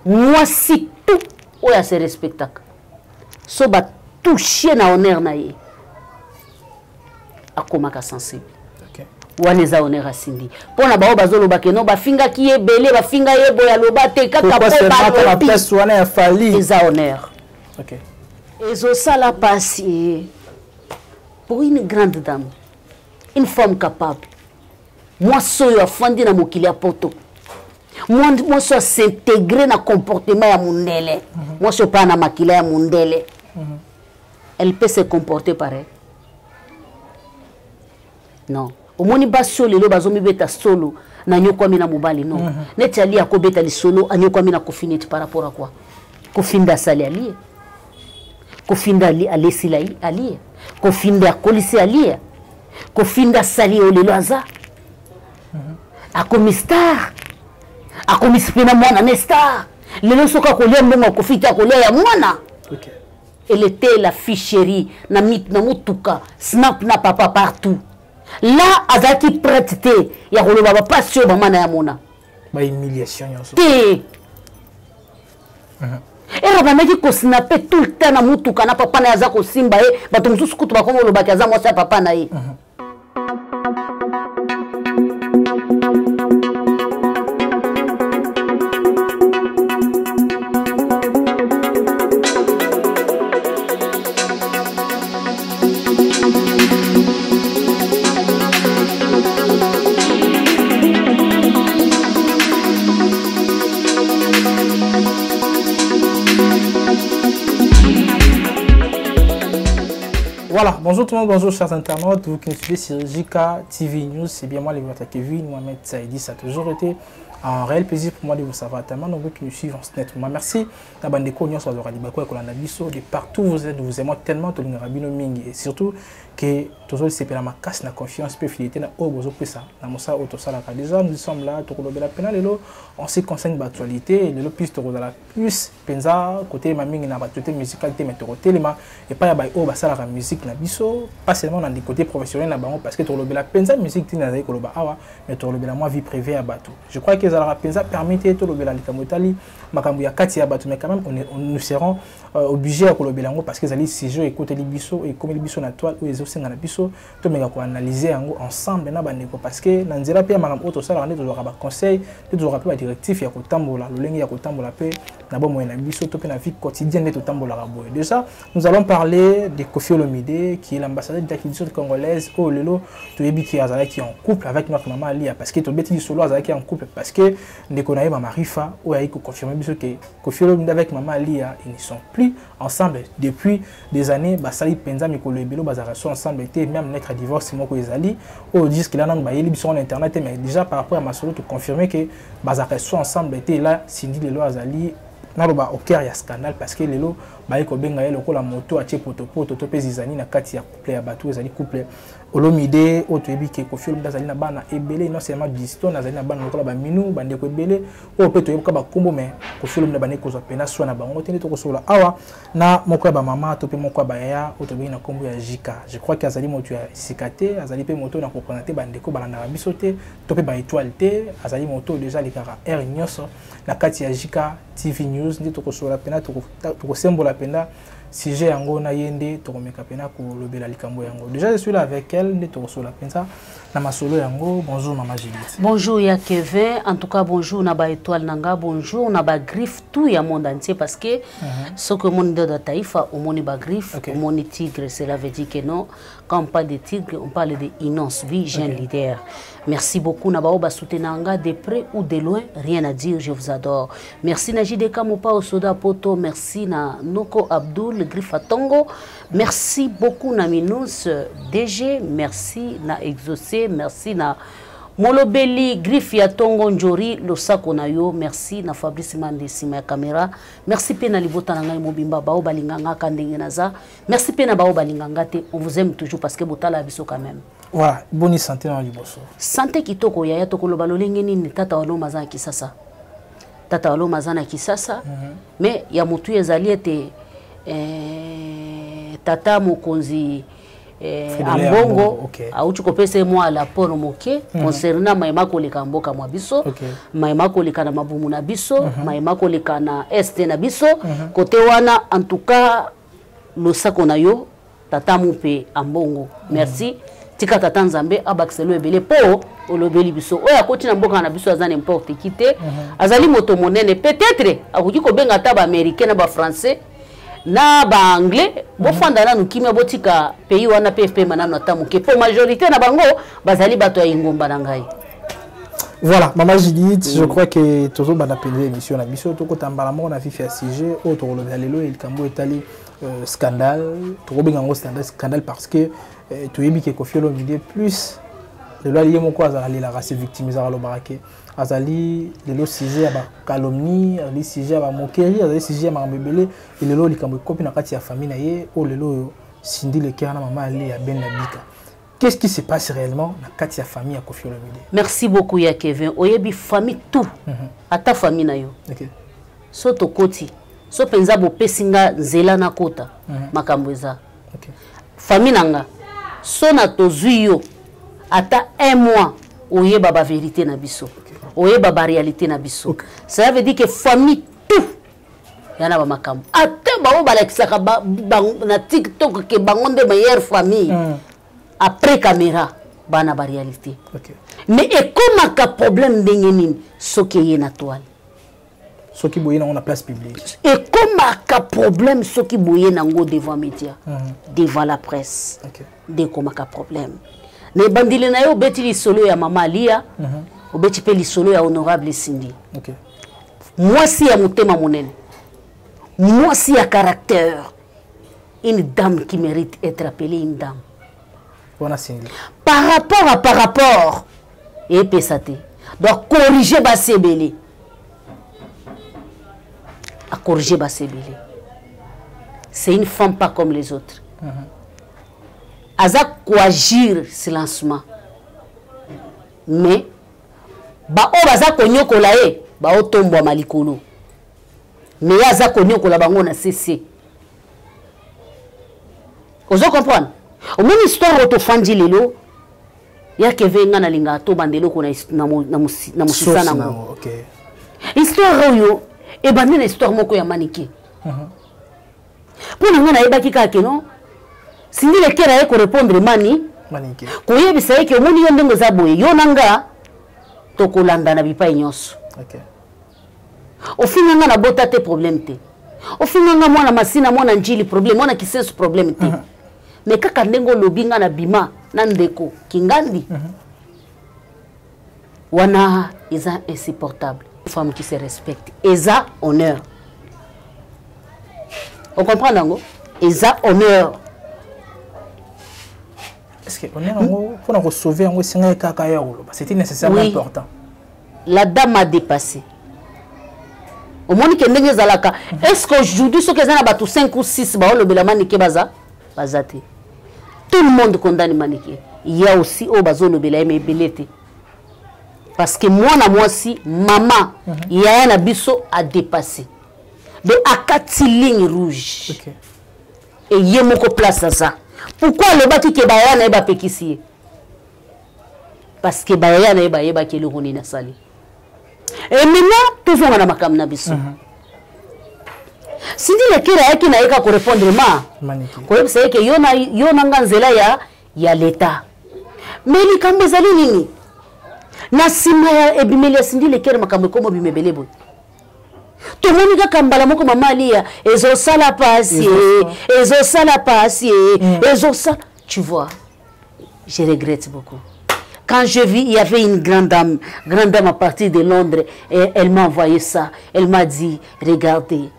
moi si tout oya se respectaka so ba toucher na honneur na ye akomaka sensible wana eza honneur asindi mpona bao bazolobake no bafingaki ye ebele bafinga ye boya loba te kaka po eza honneur ezosala pasi pour une grande dame une femme capable mwasi oyo afandi na mokili ya poto mwasi oyo s'intégrer na comportement ya mundele mwasi oyo pa na makila ya mundele elle peut se comporter pareil non omoni basi oyo lelo bazomibeta solo na nyokwami na mobali non neti ali akobeta lisolo anyokwami na Koffi neti par rapport à quoi Koffi nde asali alie Koffi nde alesila alie Koffi nde akolisi alie Koffi nde asali oyo lelo aza akomi star akomisi mpe na mwana ne star lelo soki akolia mbongo ya Koffi te akolia ya mwana elle était la fille chérie na mutuka snap na papa partout là azaki prête te ya koloba bapasi oyo bamana ya mona bahumiliation te era bandaki kosinape tout le temps na mutuka na papa na ye aza kosimba ye bato mosusu kutu bakoma olobaki aza mwasi ya papa na ye Voilà, bonjour tout le monde, bonjour chers internautes, vous qui nous suivez sur JK TV News, c'est bien moi, le Kevin Mohamed Saïdi, ça a toujours été un réel plaisir pour moi de vous savoir tellement nombreux qui nous suivent en ce net. Merci d'avoir des cognos sur le Radibako et Kolanabiso, de partout vous êtes, nous vous aimons tellement, tout le Rabino Mingi, et surtout que toujours c'est la casse, la confiance, la fidélité, la obozo pesa, la mossa autosala. Déjà nous sommes là, tout le pena lelo, on se concerne l'actualité, le plus de la plus penza côté ma mingi na l'actualité musicale, mais côté les et pas ya o basala la musique na biso, pas seulement dans des côtés professionnels na bango parce que tout le la penza musique tina zai koloba awa, mais tout le moi vie privée à bateau. Je crois que la penza permettait tout le la likamotali makambu ya kati ya bateau, mais quand même nous serons obligés à koloba lango parce que les sujets écouter les biso et comme les biso na toile ou les aussi na biso to mega ko analyser yango ensemble na bandeko parce que na nzela pe makambu auto sala ndé to ba conseil to rappeler ba directif ya kotambola lolengi ya kotambola pe na bon moyen na biso to pe na vie quotidienne de totambola raboy. Déjà nous allons parler de Koffi Olomide qui est l'ambassadeur de la culture congolaise au lelo to yebi ki azala qui en couple avec notre maman Alia parce que to beti solo azala qui en couple parce que ndeko na ye mama Rifa ou a confirmé biso que Koffi Olomide avec maman Alia ils ne sont plus ensemble depuis des années basali penza mikolo ebelo bazara so ensemble était même lettre à divorce moko ezali au disent qu'il a nan ba yeli sur internet mais déjà par rapport à ma solo to confirmer que bazara so ensemble était là Cindy lelo azali naloba au cœur ya scandale parce que lelo ba ko benga ye lokola moto a tie potopoto to pe zizani na kati ya couple ya bato ezali couple Olomide oto yebi ke Koffi Olomide azali na bana ebele non seulement diston azali na bana lokola ba minu bande ko ebele o pe to yebi ka ba kombo mais Koffi Olomide bane ko zo pena so na bango tene to ko sola awa na moko ya ba mama to pe moko ba yaya oto be na kombo ya JK. Je crois que azali moto ya sikate azali pe moto na ko présenter bande ko balanda biso te to pe ba étoile te azali moto déjà les kara R nyoso na kati ya JK TV News ndi to ko sola pena to ko sembola pena sujet yango na yende to ko meka pena ko lobela likambo yango. Déjà je suis là avec elle ndi to ko sola pensa na masolo yango. Bonjour maman Juliette. Bonjour ya Kevin, en tout cas bonjour na ba étoile nanga, bonjour na ba griffe tout ya monde entier parce que ce que monde de Taïfa au monde ba griffe, au monde tigre, cela veut dire que non, quand on parle de tigre, on parle de Inonce, vie jeune leader. Merci beaucoup na ba oba soutenanga de près ou de loin, rien à dire, je vous adore. Merci na JDK Mopa au Soda Poto, merci na Noko Abdul le griffe à Tongo, merci beaucoup na Minous DG, merci na Exaucé, merci na Molobeli griffe ya Tongo Njori lo sako na yo, merci na Fabrice Mande sima ya caméra, merci pe na libota na ngai mobimba bao balinganga kandenge naza, merci pe na bao balinganga te, on vous aime toujours parce que botala biso quand même. Voilà, bonne santé dans liboso. Santé kitoko yaya to koloba lolenge nini tata walo mazana kisasa. Tata walo mazana kisasa, mais ya mutu ezali ete tata mokonzi ambongo auti kopesa moi la pono moke concernant maima koleka mboka mwa biso maima koleka na mabumu na biso maima koleka na este na biso côté wana en tout cas lo sako na yo tata mupe ambongo merci tika tata nzambe abakiselo ebele po olobeli biso oya koti na mboka na biso azana n'importe qui te azali moto monene peut-être akuki ko benga ta ba américain na ba français na ba anglais bo fanda na nukime botika pays wana PFP manano atamuke po majorité na bango bazali bato ya ingomba na ngai. Voilà, Maman Judith, je crois que toujours bana pendé émission na biso to ko tambala mo na fifi à sujet autre le lelo il kambo etali scandale to ko benga ngo scandale parce que to yebi ke Koffi Olomide plus le loi lié moko azali la race victimisera lo barake azali lelo sujet ya ba calomnie ali sujet ya ba moquerie azali sujet ya mambebele lelo likambo kopi na kati ya famille na ye o lelo sindi le cœur na maman ali ya ben nabika. Qu'est-ce qui se passe réellement dans la famille à Koffi Olomide? Merci beaucoup ya Kevin. Oyebi famille tout. À ta famille na yo. OK. So to koti. So penza bo pesinga nzela na kota. Makambo eza. OK. Famille nanga. So na tozui yo ata 1 mois oyeba ba vérité na biso. Oyeba ba réalité na biso. Ça veut dire que famille tout. Yana ba makambo. Ata ba o balakisaka ba na TikTok ke bangonde meilleure famille. Après caméra, bana ba réalité. Okay. Mais et comment ka problème d'engeni soki ye na toile. Soki boye na on a place publique. Et comment ka problème soki boye na ngo devant média, devant la presse. Okay. De comment ka problème. Les bandile na yo beti li solo ya mama Lia, obeti pe li solo ya honorable Cindy. Okay. Moi si ya mutema monene. Moi si ya caractère. Une dame qui mérite être appelée une dame. Par rapport et pesate donc corriger basebele à corriger basebele c'est une femme pas comme les autres aza coagir silencement mais ba o baza konyokola e ba otombo malikolo mais aza konyokola bango na cc ozo comprendre. Au même histoire autofandi lelo ya Kevin na linga to bandelo ko na musisa nango. OK. Histoire yo e bandena histoire moko ya maniki. Pour nga na ebaki ka ke non. Sindi le kera e ko répondre maniki. Ko yebisa ke omoni yo ndengo za boye yo nanga to ko landa na bipa nyonso. OK. Au final nga na bota te problème te. Au final nga mwana masina mwana njili problème mwana kisensu problème te. Mais kaka ndengo lobinga na bima na ndeko kingandi wana eza insupportable. Une femme qui se respecte eza honneur. On comprend nango eza honneur. Est-ce que honneur pour nous sauver on singa kaka ya olo c'était nécessairement important. La dame a dépassé. Au moins que ndenge zalaka est-ce qu'aujourd'hui ce que za na batu 5 ou 6 ba olobela manike baza bazate. Tout le monde condamne Maniké. Il y a aussi au bazolo bela mais belete. Parce que moi na moi si maman il y a un abisso à dépasser. De à 4 lignes rouges. Okay. Et il y a moko place à ça. Pourquoi le bati ke bayana eba pekisi? Parce que bayana eba ke le roni na sali. Et maintenant toujours na makam na biso. Si dit le kira yaki na eka ko répondre ma ko yebisa ke yona nganzela ya l'état mais li kambe zali nini na sima ya ebimeli sindi le kira makambe komo bimebelebo to moni ka kambala moko mama Lia ezo sala pasi ezo sala tu vois je regrette beaucoup. Quand je vis, il y avait une grande dame à partir de Londres et elle m'a envoyé ça, elle m'a dit regardez.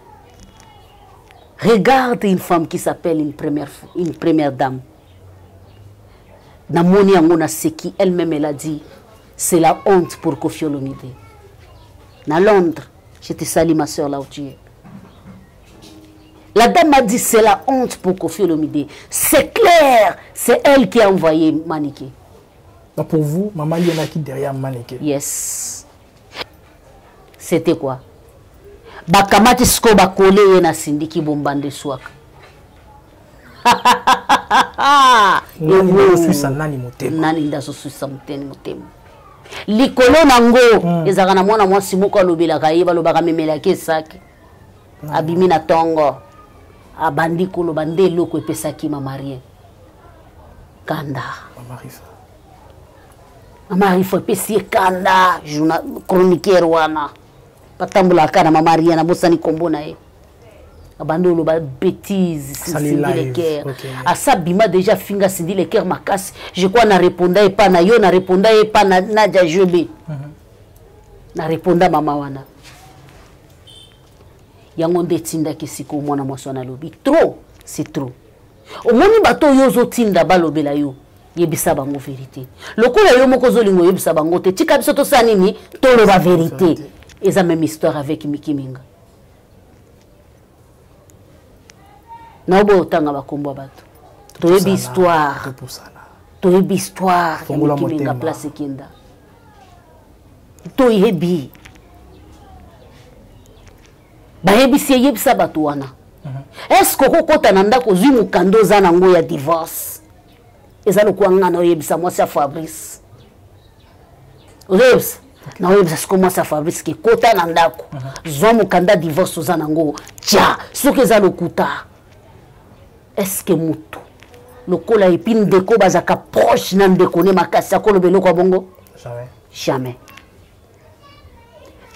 Regarde une femme qui s'appelle une première dame. Namoni Angona Seki, elle-même, elle a dit, c'est la honte pour Koffi Olomide. Na Londres, je te salue ma soeur là où tu es. La dame m'a dit, c'est la honte pour Koffi Olomide. C'est clair, c'est elle qui a envoyé Maniké. Donc pour vous, maman, il y en a qui derrière Maniké. Yes. C'était quoi? Bakamati sko bakole na sindiki bombande swaka. nani ndazo suisa motema likolo nango ezaka na mwana mwasi moko alobelaka ye balobaka memelaki esaki abimi na tongo abandi koloba nde eloko epesaki mamarie kanda Mamarifo epesi ye kanda chroniqueur wana batambulaka na mamarie na bosani kombo na ye abandi oloba bêtise Cindy Leker asa bima déjà finga Cindy Leker makasi je crois na répondait pas na yo na répondait pas na Nadia Jobe na répondait mama wana yango nde tinda kisiko mwana mwasi na lobi trop c'est trop omoni bato yozo tinda balobela yo yebisa bango vérité lokola yo moko zolingo yebisa bango te tika biso to sa nini toloba vérité eza même histoire avec Miki Minga Nabo tanga bakombo bato. Toyebi histoire. Toyebi histoire. Miki Minga place kenda. Toyebi. Bayebi si yebisa bato wana. Est-ce que kokota na ndako zwi mukando za nango ya divorce? Eza lokwa ngana oyebisa mwasi ya Fabrice. Oyebisa. Na oyebisa siko mwasi ya Fabrice ki kota na ndako. Zwa mukanda divorce za nango. Tia, soki eza lokuta. Est-ce que mutu lokola epine deko bazaka proche na ndeko ne makasi akolo beloko ya bongo? Jamais.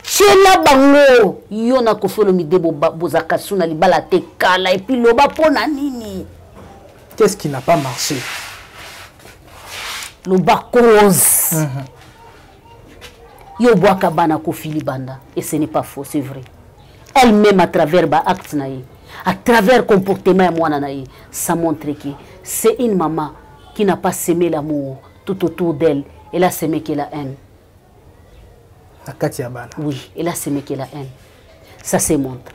Chela bango yo na kofelo midebo bozaka suna libala te kala et puis loba pona nini? Qu'est-ce qui n'a pas marché? Loba cause. Yo boaka bana kofili banda et ce n'est pas faux, c'est vrai. Elle-même à travers ba acte naïe. À travers le comportement de ça montre que c'est une maman qui n'a pas semé l'amour tout autour d'elle. Elle a semé que la haine. Oui, elle a semé que la haine. Ça se montre.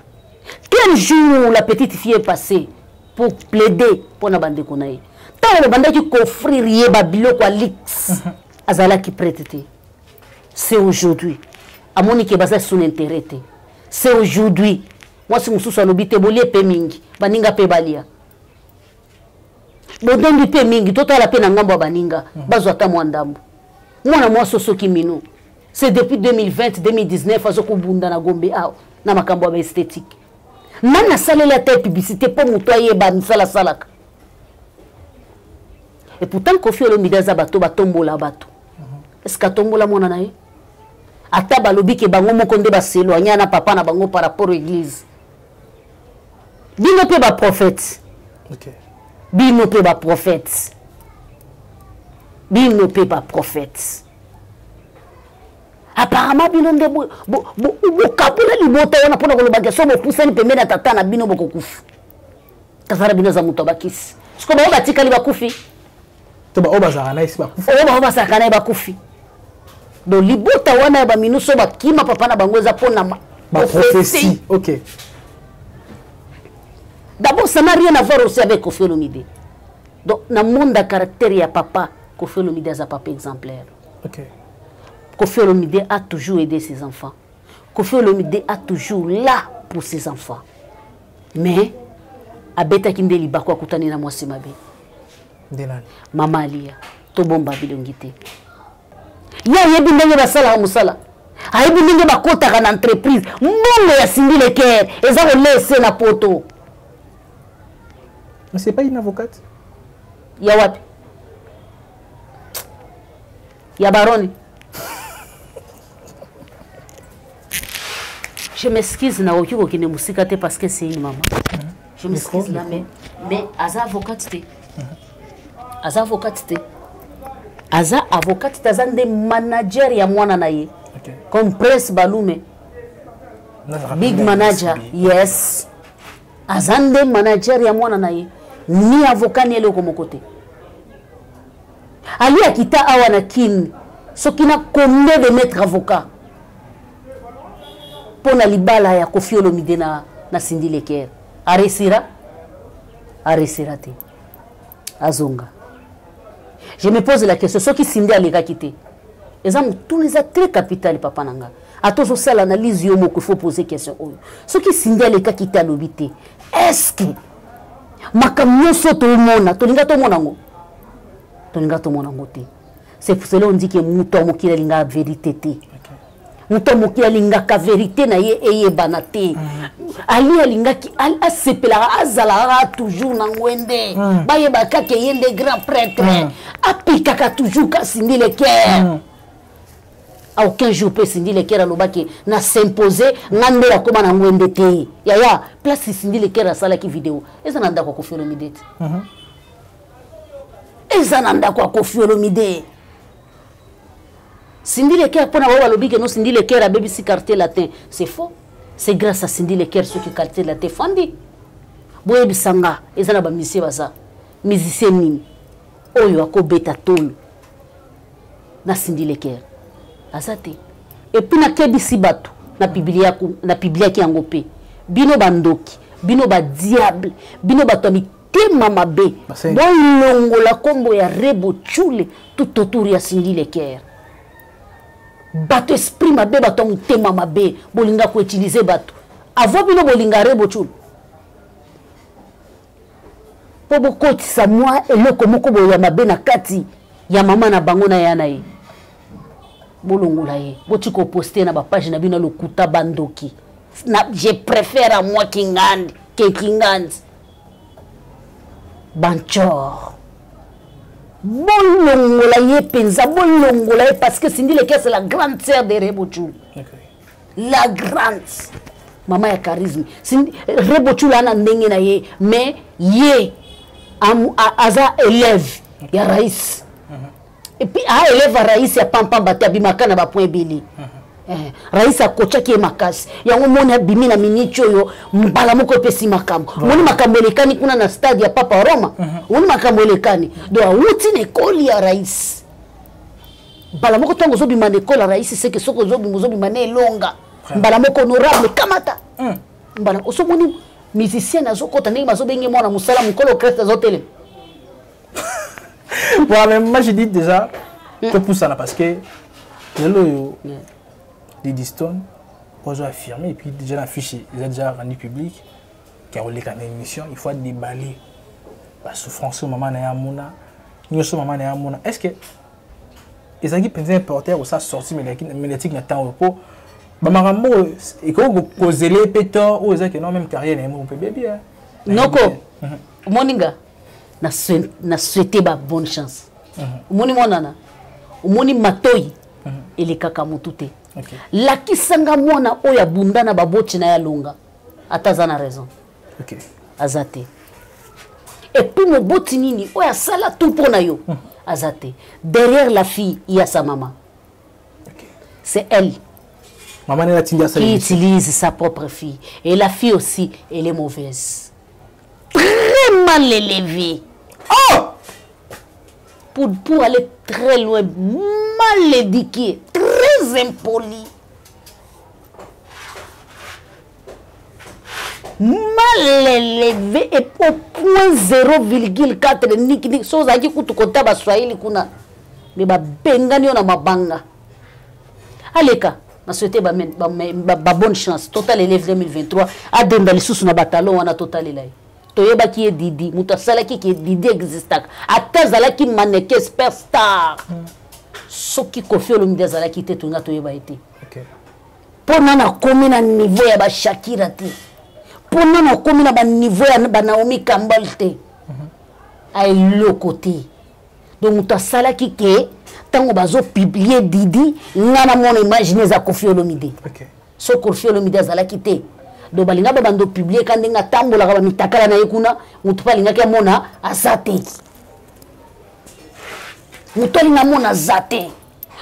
Quel jour la petite fille est passée pour plaider pour la bande qu'on a eu. Tant la bande qui offrir rien babilo quoi lix. Azala qui prête. C'est aujourd'hui. À mon qui basa son intérêt. C'est aujourd'hui. Moi si mususu alobite bolie pe mingi baninga pe balia bodondi pe mingi totala pe na ngambo baninga bazwa ta mwandambo mwana mwaso soki minu c'est depuis 2020 2019 azoko bunda na Gombe na makambo ba esthétique nana salela ta publicité pour muto ayeba misala salaka et pourtant Koffi Olomide za bato batombola bato est-ce que tombola mwana nae ata balobi ke bango moko nde baselo anyana papa na bango par rapport à l'église. Bino pe ba prophète. OK. Bino pe ba prophète. Bino pe ba prophète. Apparemment bino nde bo kapula libota wana pona ko lobaka so bo pusani pembe na tata na bino boko kufu. Tafara bino za muto bakisi. Siko ba batika li bakufi. To ba obazaka na isi bakufi. Ba obazaka na bakufi. Do libota wana ba minuso bakima papa na bango za pona ba prophétie. OK. D'abord, ça n'a rien à voir aussi avec Koffi Olomide. Donc, dans le monde de caractère, il y a papa. Koffi Olomide est un papa exemplaire. Okay. Koffi Olomide a toujours aidé ses enfants. Koffi Olomide a toujours là pour ses enfants. Mais, abeta kindeli bakwa kutani na mwasi mabe. Denani. Mama Alia. Tobomba bilongite. Ya yebi ndenge basala musala. Ayebi ndenge bakota na entreprise. Mbongo ya Cindy Leker. Eza ko laisser na poto. Mais c'est pas une avocate? Yawapi? Yabaroni. Je m'excuse na okiko kine musika te parce que c'est une maman. Je m'excuse là mais aza avocate te. Aza avocate te. Aza avocate te azande manager ya mwana na ye. Okay. Comme Prince Balume. Big manager. Yes. Azande manager ya mwana na ye. Ni avocat ni ele komo côté. Ali akita awa na kin. So kina combien de maîtres avocats? Pona libala ya Koffi Olomide na Cindy Leker. Aresira? Aresira te. Azonga. Je me pose la question, ce qui Cindy a les quitté. Exemple, tous les très capital papa nanga. Attention, ça l'analyse yomo qu'il faut poser question. Ce qui Cindy a les quitté à l'obité. Est-ce que makamyo so to mona tolinga to mona ngo tolinga to mona ngote. C'est pour cela on dit que muto mokila linga vérité te. Muto mokila linga ka vérité na ye eye banate. Ali alinga ki al asepela azala toujours na ngwende. Ba ye baka ke yende grand prêtre. Apika ka toujours ka sindi le cœur. À aucun jour peut sindi le cœur alobaki na s'imposer ngande la koma na ngwende te. Ya place sindi le cœur sala ki vidéo. Eza nanda kwa Koffi Olomide. Eza nanda kwa Koffi Olomide. Cindy Leker, pour avoir lobby que non Cindy Leker a baby si quartier latin, c'est faux. C'est grâce à Cindy Leker ceux qui quartier latin fandi. Boye bisanga, ezana ba musicien baza. Musicien nini. Oyo ako beta tolo. Na Cindy Leker. Azate. Et puis na kebisi batu na biblia ki angope. Bino bandoki, bino ba diable, bino batomi tema mabe. Bon longo la kombo ya rebo chule tout autour ya Cindy Leker. Bato esprit mabe bato mutema mabe bolinga ko utiliser bato avant bino bolinga rebo chul po bokoti sa moi eloko moko boya mabe na kati ya mama na bango na yana ye bolongola ye boti ko poster na ba page na bino lokuta bandoki na je préfère à moi kingandi ke kingandi banchor bolongola ye penza bolongola ye parce que Cindy Leker c'est la grande sœur de Rebo Chul. La grande maman ya charisme. Rebo Chul ana ndenge na ye mais ye aza élève ya Raïs. Et puis élève à Raïs ya pampa batabi makana ba point beli. Raïs a kocha ki makasi yango mona bimi na minicho yo mbala moko pesi makambo moni makambo lekani kuna na stade ya Papa Roma moni makambo lekani do awuti na ekoli ya Raïs mbala moko tongo zo bima na ekoli ya Raïs c'est que soko zo bima na elonga mbala moko honorable kamata mbala oso moni musicien na zo kota ndenge mazo benge mona musala mukolo crête zo tele. Bon mais moi je dis déjà que pour ça là parce que le Diddy Stone, pour affirmer, et puis déjà l'affiche, ils ont déjà rendu public, qui a roulé quand même émission, il faut déballer la souffrance au moment où on est-ce que les gens qui pensent importer ou ça sortir médiatique n'a temps repos, maman et quand vous causez les pétons ou les non même carrière on peut bien. Noko, moninga, na souhaité ba bonne chance. Moni monana, moni matoi, il est kakamutute. La kisanga mwana oya bundana baboti na ya longa atazana raison azate et puis mo boti nini oya sala tout pour na yo azate derrière la fille il y a sa maman c'est elle maman qui utilise sa propre fille et la fille aussi elle est mauvaise très mal élevée pour aller très loin mal éduquée très impoli, mal élevé et au point 0,4 niki chose aki kutu kota ba Swahili kuna mais ba bengani na mabanga aleka na souhaiter ba bonne chance total élève 2023 a dembali sous na batalon wana total elai toyeba ki e Didi mutasala ki Didi exista atazala ki mannequin superstar soki Koffi Olomide azalaki te tunga toyeba ete pona na komi na niveau ya ba Shakira te pona na komi na ba niveau ya ba Naomi Campbell te ay le côté donc mutasalaki ke tango bazo publier Didi ngana mona imaginer za Koffi Olomide so Koffi Olomide azalaki te do balinga ba bando publier kandi nga tambola ka ba mitakala na yekuna mutu palinga ke mona azate mutoli na mona zate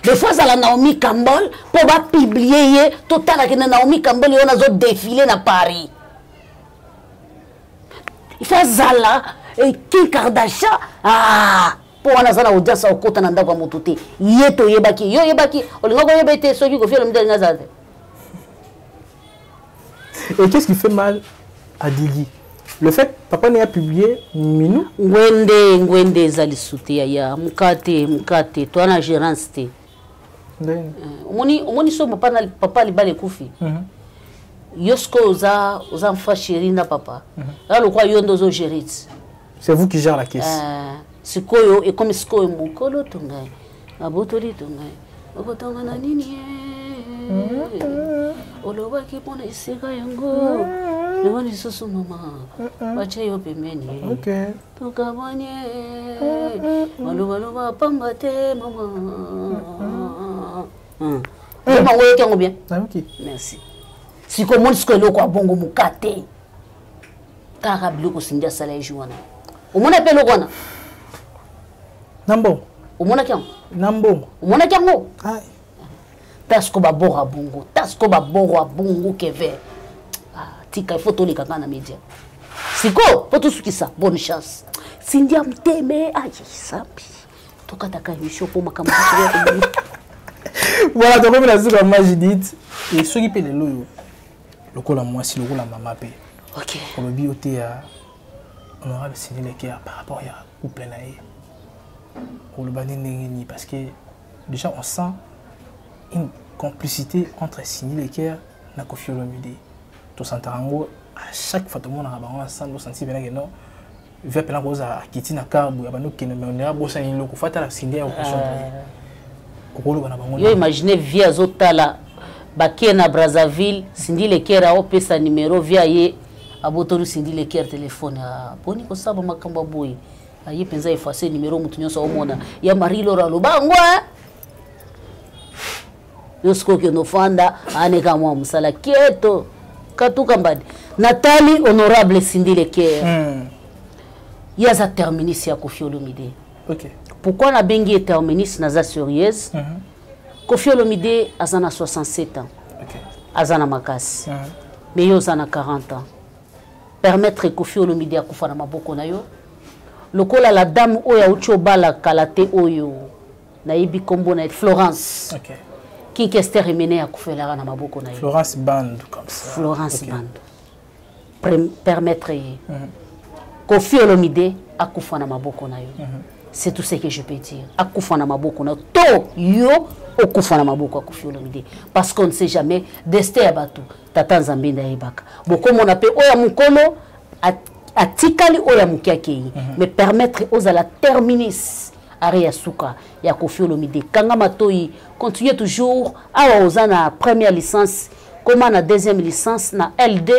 des fois la Naomi Campbell pour ba publier total que Naomi Campbell on a zo défilé na Paris il fait zala et Kim Kardashian pour on a zala audience au kota na ndako mutute yeto yebaki yo yebaki olinga ko yebete soki ko fi Olomide nga zate. Et qu'est-ce qui fait mal à Didi? Le fait papa n'a publié Minou ngwende zali souté ya mukate toi na gérance te omoni so papa libale kufi Yosko aux enfants chéris na papa. Là le quoi yondozo gérit. C'est vous qui gère la caisse. Sikoyo et comme sikoyo mukolo tungai. Abotoli tungai. Okotonga na nini. Oloba ki pona isika yango. Lewani susu mama. Bache yo pemeni. OK. Tukabanye. Maluba pambate mama. Comment vous êtes bien? OK. Merci. Si comme ce que le quoi bongo mukate. Car biloko sindia sala juana. O mona pe lokona. Nambo. O mona kyan. Nambo. O mona kyango. Ai. Tasko ba bora bongo. Tasko ba bora bongo keve. Ah, tika il faut to likanga na media. Siko, faut tout ce qui ça. Bonne chance. Sindia mteme ayi sapi. Tokataka émission pour makambo. Voilà, donc comme la souka moi Judith et ceux qui paient les loyaux. Le col à moi si le col à maman paye. OK. Pour le bioté à honorable signer les cœurs par rapport à couple naïe. Pour le banin parce que déjà on sent une complicité entre signer les cœurs et Koffi Olomide. Tout s'entend à chaque fois tout le monde a ensemble on sentit bien que non. Vers plein cause à quitter na carbo ya banu kene mais on est bossa in loko fata la signer au prochain. Yo imaginez via Zotala bakie na Brazzaville sindi le kera o pesa numéro via ye abotoru sindi le kera téléphone boni ko saba makamba boy aye penza effacer numéro mutu nyonso omona ya Marilo ra lobangwa yosko ke no fanda ane kama musala kieto katuka mbadi Nathalie honorable sindi le kera yaza terminus ya Koffi Olomide. OK. Pourquoi la bengi terminus naza sérieuse? Koffi Olomide azana 67 ans. OK. Azana makasi. Mais yo azana 40 ans. Permettre Koffi Olomide akufa na maboko na yo. Lokola la dame oya ucho bala kalate oyo. Na ibi kombo na Florence. OK. Qui Kester Emene akufela na maboko na yo. Florence Band comme ça. Florence Band. Permettre Koffi Olomide akufa na maboko na yo. C'est tout ce que je peux dire. Akufa na maboko na to yo okufa na maboko Koffi Olomide parce qu'on ne sait jamais destin ya batu tata Nzambe nda yebaka. Boko mona pe oya mukolo atikali oya mukiakei mais permettre aux à la terminus Aria Suka ya Koffi Olomide kanga matoi continuer toujours awa ozana première licence comment na deuxième licence na LD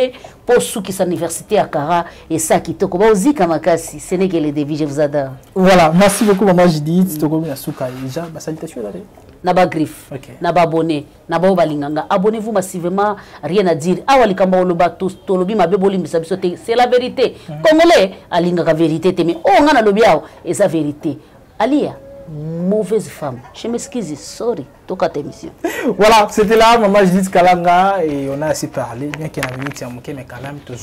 pour ceux qui sont université à Kara et ça qui te comment aussi kamakasi ce n'est que le début je vous adore. Voilà, merci beaucoup maman Judith to comme la Suka déjà salutation là. Na ba griffe na ba abonné na ba balinganga abonnez-vous massivement rien à dire awali kamba oloba to lobi mabe bolimbisa biso te c'est la vérité congolais alingaka vérité te mais oh ngana lobi awo et sa vérité alia mauvaise femme. Je m'excuse, sorry. Toka ta émission. Voilà, c'était là, maman Judith Kalanga, et on a assez parlé. Bien qu'il y ait un minute, mais quand même, tout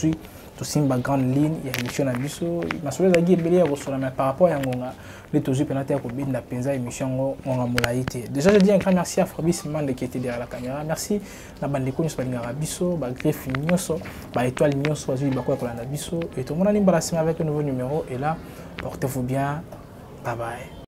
une grande ligne, il y a une émission à Bisso. Ma soeur Zagui Belé mais par rapport à Ngonga, les tous les pénateurs qui ont la penza émission Ngonga Moulaïté. Déjà, je dis un grand merci à Fabrice Mande qui était derrière la caméra. Merci à la bande de connus par Bisso, Greffe Nyoso, Étoile Nyoso, Azui Bakoua Kolanda Bisso. Et tout le monde a une avec un nouveau numéro. Et là, portez-vous bien. Bye bye.